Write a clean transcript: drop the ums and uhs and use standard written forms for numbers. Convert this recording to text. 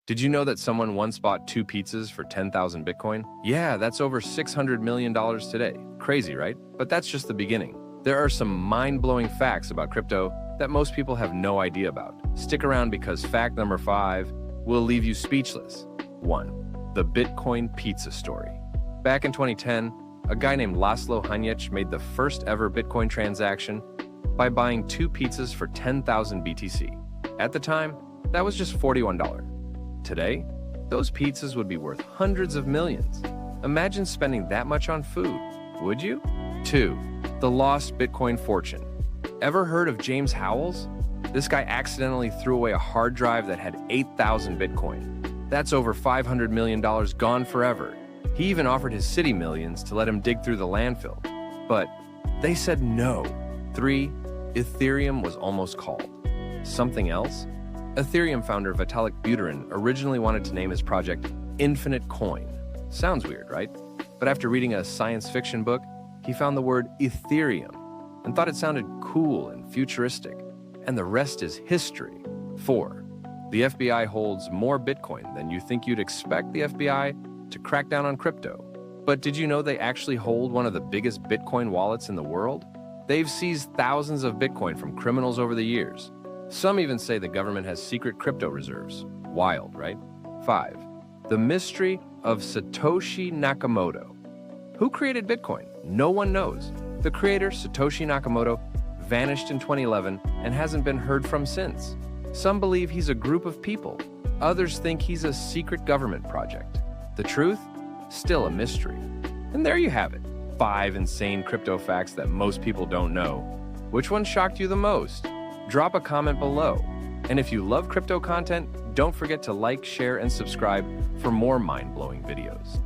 Did you know that someone once bought two pizzas for 10,000 Bitcoin? Yeah, that's over $600 million today. Crazy, right? But that's just the beginning. There are some mind-blowing facts about crypto that most people have no idea about. Stick around because fact number 5 will leave you speechless. 1. The Bitcoin pizza story. Back in 2010, a guy named Laszlo Hanyecz made the first ever Bitcoin transaction by buying two pizzas for 10,000 BTC. At the time, that was just $41. Today, those pizzas would be worth hundreds of millions. Imagine spending that much on food, would you? 2. The lost Bitcoin fortune. Ever heard of James Howells? This guy accidentally threw away a hard drive that had 8,000 Bitcoin. That's over $500 million gone forever. He even offered his city millions to let him dig through the landfill. But they said no. 3. Ethereum was almost called. Something else? Ethereum founder Vitalik Buterin originally wanted to name his project Infinite Coin. Sounds weird, right? But after reading a science fiction book, he found the word Ethereum and thought it sounded cool and futuristic. And the rest is history. 4. The FBI holds more Bitcoin than you think you'd expect the FBI to crack down on crypto. But did you know they actually hold one of the biggest Bitcoin wallets in the world? They've seized thousands of Bitcoin from criminals over the years. Some even say the government has secret crypto reserves. Wild, right? 5. The mystery of Satoshi Nakamoto. Who created Bitcoin? No one knows. The creator, Satoshi Nakamoto, vanished in 2011 and hasn't been heard from since. Some believe he's a group of people. Others think he's a secret government project. The truth? Still a mystery. And there you have it. 5 insane crypto facts that most people don't know. Which one shocked you the most? Drop a comment below. And if you love crypto content, don't forget to like, share, and subscribe for more mind-blowing videos.